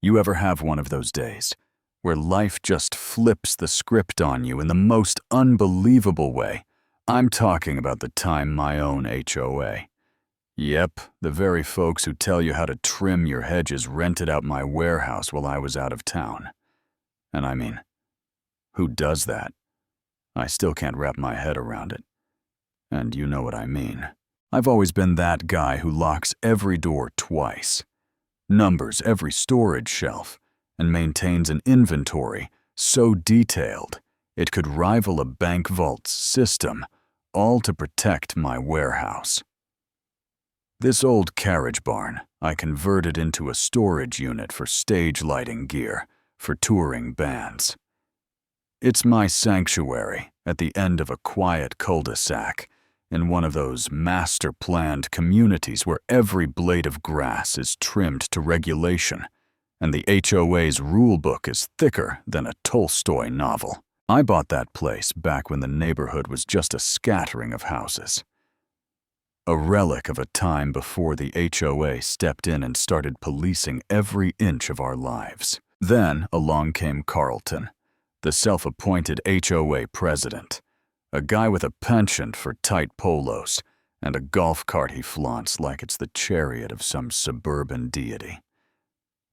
You ever have one of those days where life just flips the script on you in the most unbelievable way? I'm talking about the time my own HOA. Yep, the very folks who tell you how to trim your hedges rented out my warehouse while I was out of town. And I mean, who does that? I still can't wrap my head around it. And you know what I mean. I've always been that guy who locks every door twice, numbers every storage shelf, and maintains an inventory so detailed it could rival a bank vault's system, all to protect my warehouse. This old carriage barn I converted into a storage unit for stage lighting gear for touring bands. It's my sanctuary at the end of a quiet cul-de-sac in one of those master-planned communities where every blade of grass is trimmed to regulation and the HOA's rulebook is thicker than a Tolstoy novel. I bought that place back when the neighborhood was just a scattering of houses. A relic of a time before the HOA stepped in and started policing every inch of our lives. Then along came Carlton, the self-appointed HOA president, a guy with a penchant for tight polos and a golf cart he flaunts like it's the chariot of some suburban deity.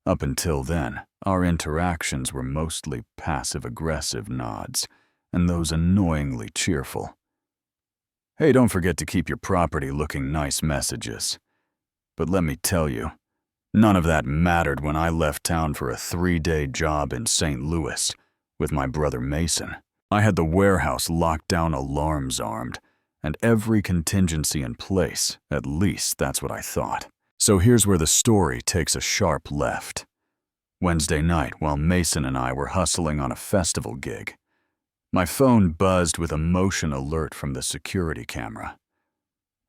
Up until then, our interactions were mostly passive-aggressive nods and those annoyingly cheerful "Hey, don't forget to keep your property looking nice" messages. But let me tell you, none of that mattered when I left town for a 3-day job in St. Louis with my brother Mason. I had the warehouse locked down, alarms armed, and every contingency in place, at least that's what I thought. So here's where the story takes a sharp left. Wednesday night, while Mason and I were hustling on a festival gig, my phone buzzed with a motion alert from the security camera.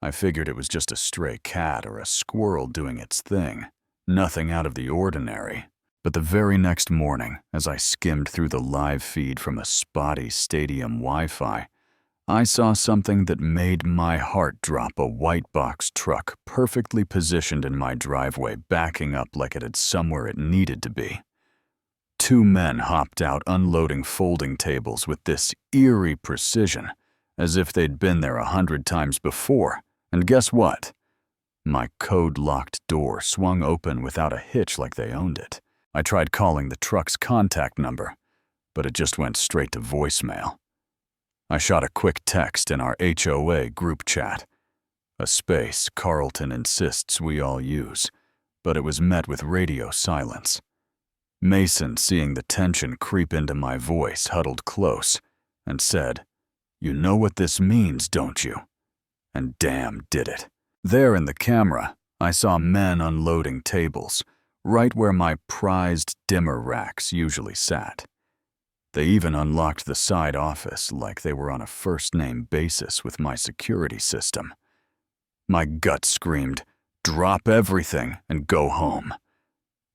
I figured it was just a stray cat or a squirrel doing its thing, nothing out of the ordinary. But the very next morning, as I skimmed through the live feed from a spotty stadium Wi-Fi, I saw something that made my heart drop. A white box truck perfectly positioned in my driveway, backing up like it had somewhere it needed to be. 2 men hopped out, unloading folding tables with this eerie precision, as if they'd been there 100 times before. And guess what? My code-locked door swung open without a hitch like they owned it. I tried calling the truck's contact number, but it just went straight to voicemail. I shot a quick text in our HOA group chat, a space Carlton insists we all use, but it was met with radio silence. Mason, seeing the tension creep into my voice, huddled close and said, "You know what this means, don't you?" And damn did it. There in the camera, I saw men unloading tables, right where my prized dimmer racks usually sat. They even unlocked the side office like they were on a first-name basis with my security system. My gut screamed, "Drop everything and go home."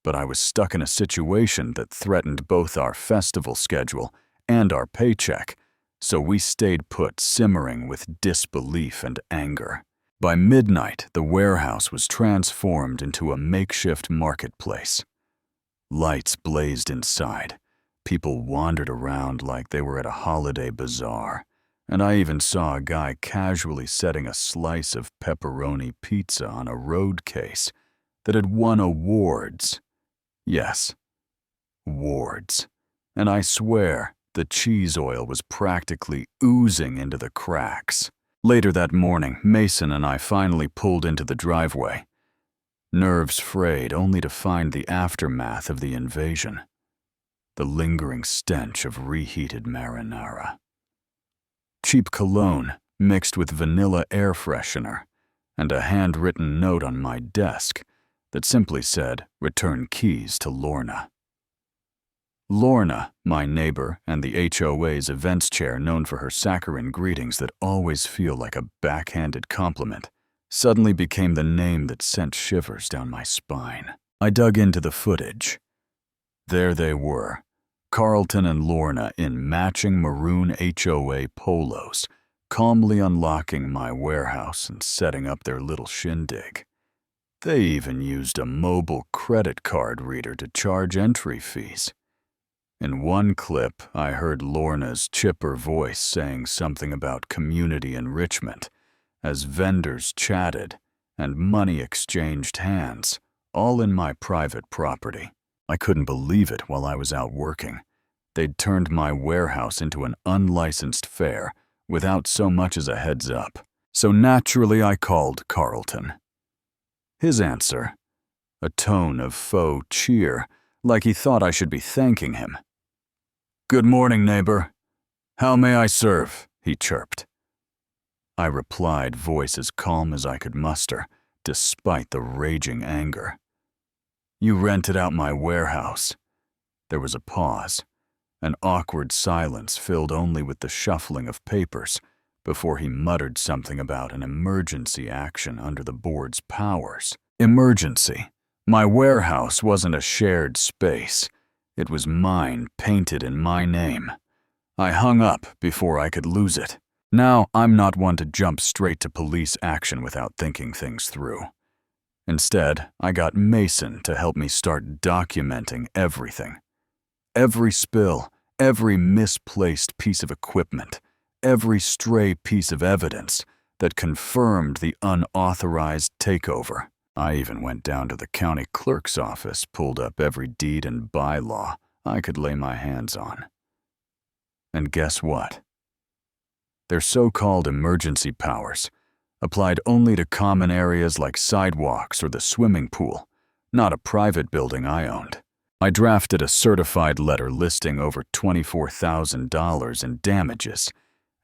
But I was stuck in a situation that threatened both our festival schedule and our paycheck, so we stayed put, simmering with disbelief and anger. By midnight, the warehouse was transformed into a makeshift marketplace. Lights blazed inside. People wandered around like they were at a holiday bazaar, and I even saw a guy casually setting a slice of pepperoni pizza on a road case that had won awards. Yes, awards. And I swear the cheese oil was practically oozing into the cracks. Later that morning, Mason and I finally pulled into the driveway, nerves frayed only to find the aftermath of the invasion, the lingering stench of reheated marinara. Cheap cologne mixed with vanilla air freshener, and a handwritten note on my desk that simply said, "Return keys to Lorna." Lorna, my neighbor and the HOA's events chair known for her saccharine greetings that always feel like a backhanded compliment, suddenly became the name that sent shivers down my spine. I dug into the footage. There they were, Carlton and Lorna in matching maroon HOA polos, calmly unlocking my warehouse and setting up their little shindig. They even used a mobile credit card reader to charge entry fees. In one clip, I heard Lorna's chipper voice saying something about community enrichment as vendors chatted and money exchanged hands, all in my private property. I couldn't believe it while I was out working. They'd turned my warehouse into an unlicensed fair without so much as a heads up. So naturally I called Carlton. His answer, a tone of faux cheer, like he thought I should be thanking him. "Good morning, neighbor. How may I serve?" he chirped. I replied, voice as calm as I could muster, despite the raging anger. "You rented out my warehouse." There was a pause, an awkward silence filled only with the shuffling of papers, before he muttered something about an emergency action under the board's powers. Emergency. My warehouse wasn't a shared space. It was mine, painted in my name. I hung up before I could lose it. Now, I'm not one to jump straight to police action without thinking things through. Instead, I got Mason to help me start documenting everything. Every spill, every misplaced piece of equipment, every stray piece of evidence that confirmed the unauthorized takeover. I even went down to the county clerk's office, pulled up every deed and bylaw I could lay my hands on. And guess what? Their so-called emergency powers applied only to common areas like sidewalks or the swimming pool, not a private building I owned. I drafted a certified letter listing over $24,000 in damages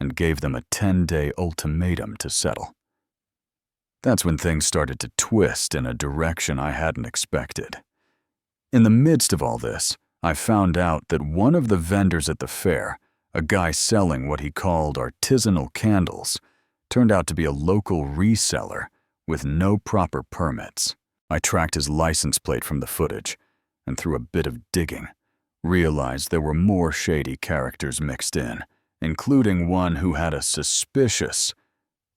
and gave them a 10-day ultimatum to settle. That's when things started to twist in a direction I hadn't expected. In the midst of all this, I found out that one of the vendors at the fair, a guy selling what he called artisanal candles, turned out to be a local reseller with no proper permits. I tracked his license plate from the footage, and through a bit of digging, realized there were more shady characters mixed in, including one who had a suspicious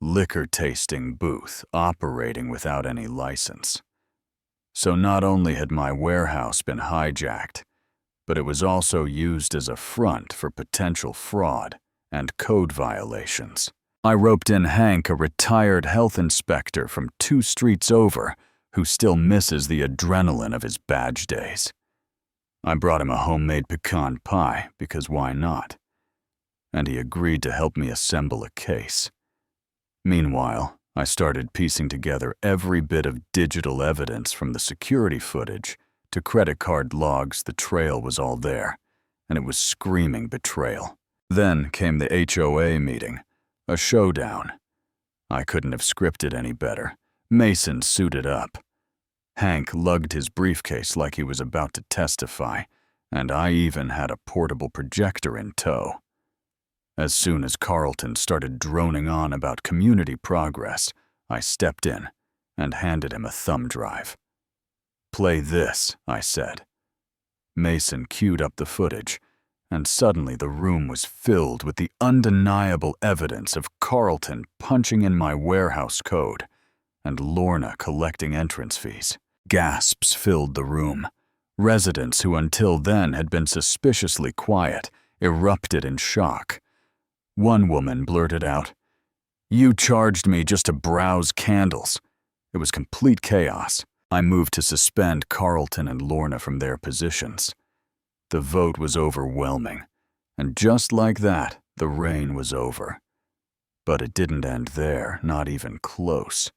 liquor-tasting booth operating without any license. So not only had my warehouse been hijacked, but it was also used as a front for potential fraud and code violations. I roped in Hank, a retired health inspector from 2 streets over, who still misses the adrenaline of his badge days. I brought him a homemade pecan pie, because why not? And he agreed to help me assemble a case. Meanwhile, I started piecing together every bit of digital evidence from the security footage to credit card logs. The trail was all there, and it was screaming betrayal. Then came the HOA meeting, a showdown. I couldn't have scripted any better. Mason suited up. Hank lugged his briefcase like he was about to testify, and I even had a portable projector in tow. As soon as Carlton started droning on about community progress, I stepped in and handed him a thumb drive. "Play this," I said. Mason queued up the footage, and suddenly the room was filled with the undeniable evidence of Carlton punching in my warehouse code and Lorna collecting entrance fees. Gasps filled the room. Residents who until then had been suspiciously quiet erupted in shock. One woman blurted out, "You charged me just to browse candles." It was complete chaos. I moved to suspend Carlton and Lorna from their positions. The vote was overwhelming, and just like that, the reign was over. But it didn't end there, not even close.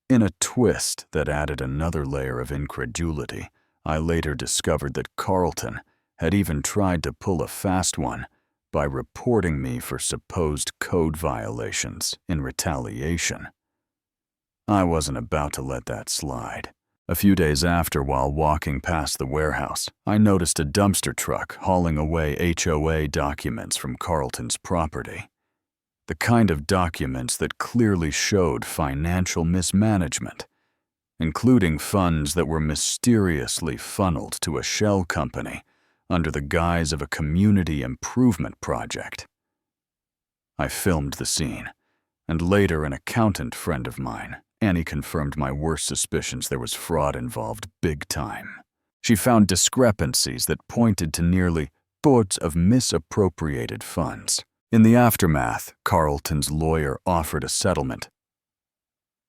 In a twist that added another layer of incredulity, I later discovered that Carlton had even tried to pull a fast one by reporting me for supposed code violations in retaliation. I wasn't about to let that slide. A few days after, while walking past the warehouse, I noticed a dumpster truck hauling away HOA documents from Carlton's property. The kind of documents that clearly showed financial mismanagement, including funds that were mysteriously funneled to a shell company under the guise of a community improvement project. I filmed the scene, and later an accountant friend of mine, Annie confirmed my worst suspicions there was fraud involved big time. She found discrepancies that pointed to nearly boards of misappropriated funds. In the aftermath, Carlton's lawyer offered a settlement,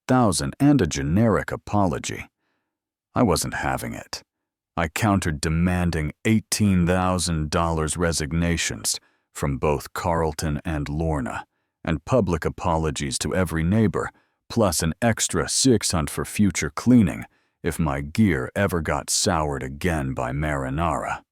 $1,000 and a generic apology. I wasn't having it. I countered demanding $18,000 resignations from both Carlton and Lorna, and public apologies to every neighbor, plus an extra $600 for future cleaning if my gear ever got soured again by marinara.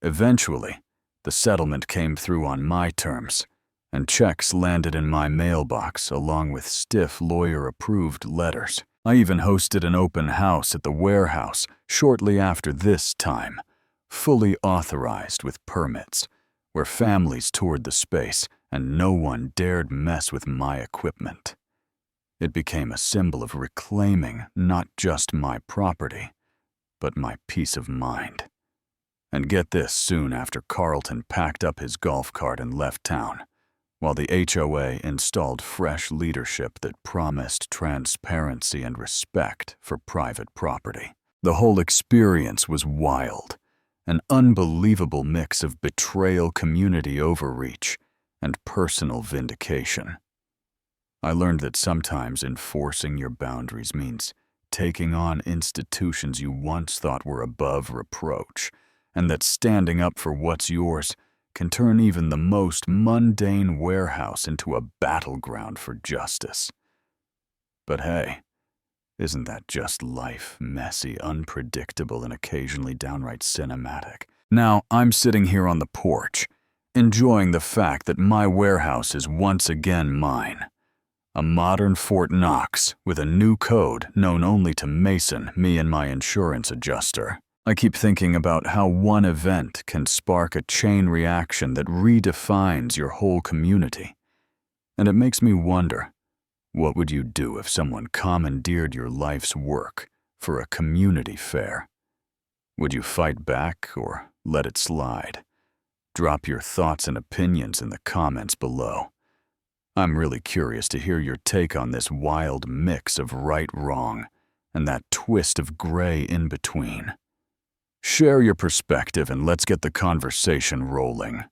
Eventually, the settlement came through on my terms, and checks landed in my mailbox along with stiff lawyer-approved letters. I even hosted an open house at the warehouse shortly after this time, fully authorized with permits, where families toured the space and no one dared mess with my equipment. It became a symbol of reclaiming not just my property, but my peace of mind. And get this, soon after Carlton packed up his golf cart and left town, while the HOA installed fresh leadership that promised transparency and respect for private property. The whole experience was wild, an unbelievable mix of betrayal, community overreach, and personal vindication. I learned that sometimes enforcing your boundaries means taking on institutions you once thought were above reproach, and that standing up for what's yours can turn even the most mundane warehouse into a battleground for justice. But hey, isn't that just life, messy, unpredictable, and occasionally downright cinematic? Now, I'm sitting here on the porch, enjoying the fact that my warehouse is once again mine. A modern Fort Knox with a new code known only to Mason, me, and my insurance adjuster. I keep thinking about how one event can spark a chain reaction that redefines your whole community. And it makes me wonder, what would you do if someone commandeered your life's work for a community fair? Would you fight back or let it slide? Drop your thoughts and opinions in the comments below. I'm really curious to hear your take on this wild mix of right-wrong and that twist of gray in between. Share your perspective and let's get the conversation rolling.